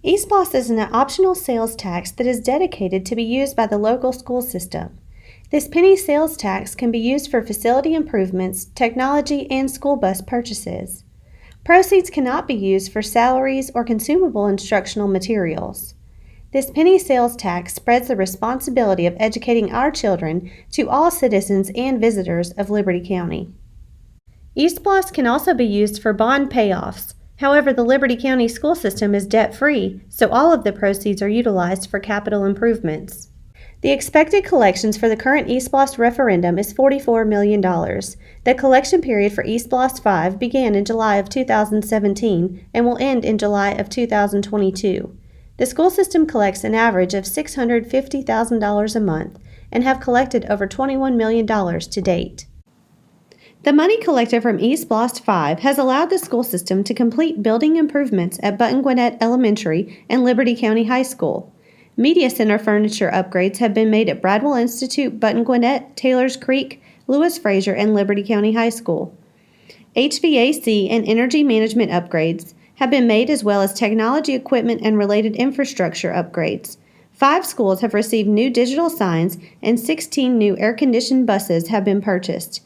ESPLOST is an optional sales tax that is dedicated to be used by the local school system. This penny sales tax can be used for facility improvements, technology, and school bus purchases. Proceeds cannot be used for salaries or consumable instructional materials. This penny sales tax spreads the responsibility of educating our children to all citizens and visitors of Liberty County. ESPLOST can also be used for bond payoffs. However, the Liberty County school system is debt-free, so all of the proceeds are utilized for capital improvements. The expected collections for the current ESPLOST referendum is $44 million. The collection period for ESPLOST 5 began in July of 2017 and will end in July of 2022. The school system collects an average of $650,000 a month and have collected over $21 million to date. The money collected from ESPLOST 5 has allowed the school system to complete building improvements at GWINNETT Elementary and Liberty County High School. Media Center furniture upgrades have been made at Bradwell Institute, GWINNETT, Taylors Creek, Lewis Frazier, and Liberty County High School. HVAC and energy management upgrades have been made, as well as technology equipment and related infrastructure upgrades. 5 schools have received new digital signs and 16 new air-conditioned buses have been purchased.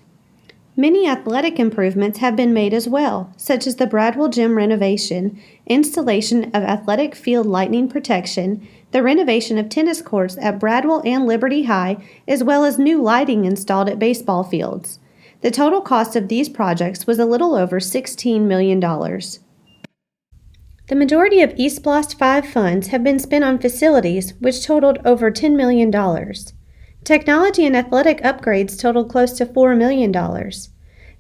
Many athletic improvements have been made as well, such as the Bradwell Gym renovation, installation of athletic field lightning protection, the renovation of tennis courts at Bradwell and Liberty High, as well as new lighting installed at baseball fields. The total cost of these projects was a little over $16 million. The majority of ESPLOST 5 funds have been spent on facilities, which totaled over $10 million. Technology and athletic upgrades totaled close to $4 million.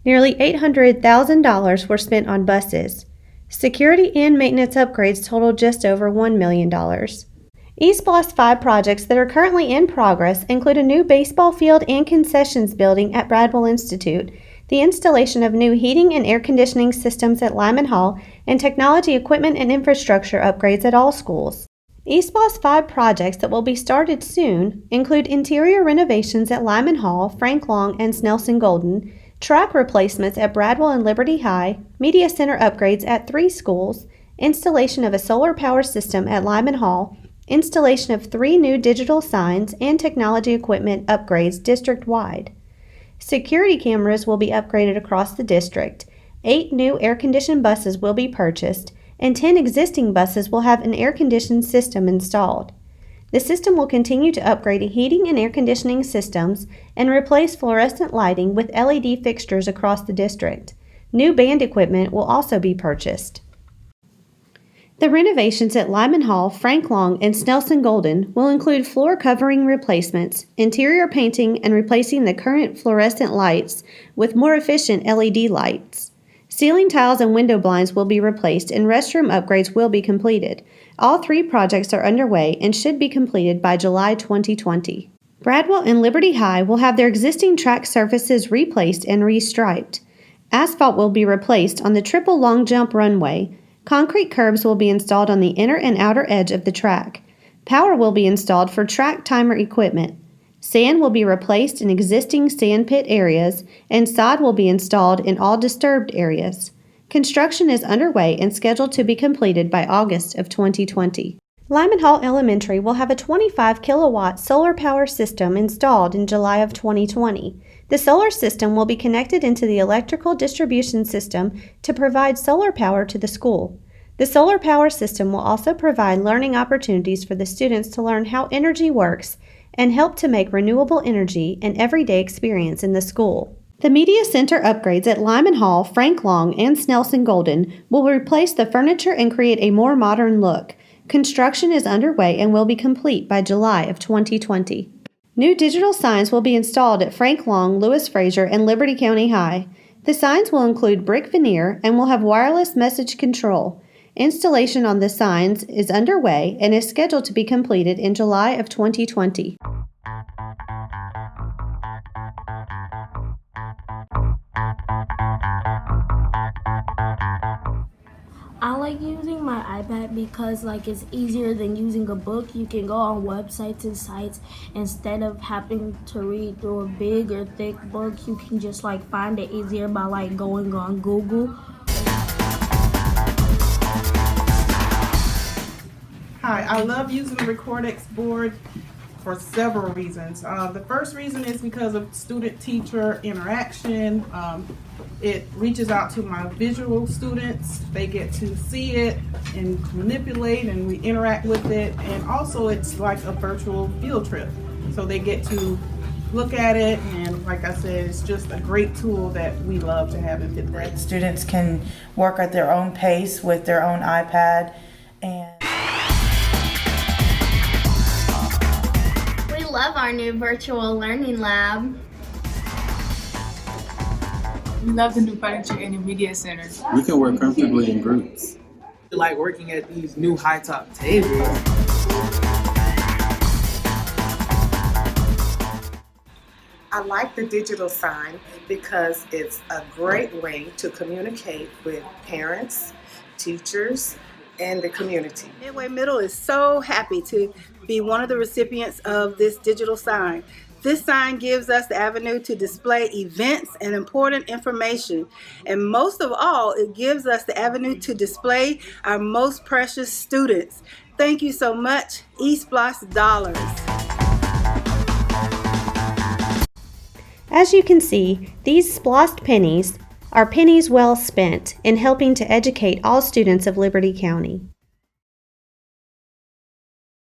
Nearly $800,000 were spent on buses. Security and maintenance upgrades totaled just over $1 million. ESPLOST 5 projects that are currently in progress include a new baseball field and concessions building at Bradwell Institute, the installation of new heating and air conditioning systems at Lyman Hall, and technology equipment and infrastructure upgrades at all schools. ESPLOST 5 projects that will be started soon include interior renovations at Lyman Hall, Frank Long, and Snelson Golden, track replacements at Bradwell and Liberty High, media center upgrades at 3 schools, installation of a solar power system at Lyman Hall, installation of 3 new digital signs, and technology equipment upgrades district-wide. Security cameras will be upgraded across the district, 8 new air-conditioned buses will be purchased, and 10 existing buses will have an air-conditioned system installed. The system will continue to upgrade heating and air conditioning systems and replace fluorescent lighting with LED fixtures across the district. New band equipment will also be purchased. The renovations at Lyman Hall, Frank Long, and Snelson Golden will include floor covering replacements, interior painting, and replacing the current fluorescent lights with more efficient LED lights. Ceiling tiles and window blinds will be replaced and restroom upgrades will be completed. All 3 projects are underway and should be completed by July 2020. Bradwell and Liberty High will have their existing track surfaces replaced and restriped. Asphalt will be replaced on the triple long jump runway. Concrete curbs will be installed on the inner and outer edge of the track. Power will be installed for track timer equipment. Sand will be replaced in existing sand pit areas, and sod will be installed in all disturbed areas. Construction is underway and scheduled to be completed by August of 2020. Lyman Hall Elementary will have a 25-kilowatt solar power system installed in July of 2020. The solar system will be connected into the electrical distribution system to provide solar power to the school. The solar power system will also provide learning opportunities for the students to learn how energy works and help to make renewable energy an everyday experience in the school. The media center upgrades at Lyman Hall, Frank Long, and Snelson Golden will replace the furniture and create a more modern look. Construction is underway and will be complete by July of 2020. New digital signs will be installed at Frank Long, Lewis Frazier, and Liberty County High. The signs will include brick veneer and will have wireless message control. Installation on the signs is underway and is scheduled to be completed in July of 2020. I like using my iPad because it's easier than using a book. You can go on websites and sites instead of having to read through a big or thick book. You can just find it easier by going on Google. I love using the Recordex board for several reasons. The first reason is because of student-teacher interaction. It reaches out to my visual students. They get to see it and manipulate, and we interact with it. And also it's like a virtual field trip. So they get to look at it, and like I said, it's just a great tool that we love to have in fifth grade. Students can work at their own pace with their own iPad. And we love our new virtual learning lab. We love the new furniture in the media center. We can work comfortably in groups. We like working at these new high-top tables. I like the digital sign because it's a great way to communicate with parents, teachers, and the community. Midway Middle is so happy to be one of the recipients of this digital sign. This sign gives us the avenue to display events and important information. And most of all, it gives us the avenue to display our most precious students. Thank you so much, ESPLOST dollars. As you can see, these SPLOST pennies are pennies well spent in helping to educate all students of Liberty County.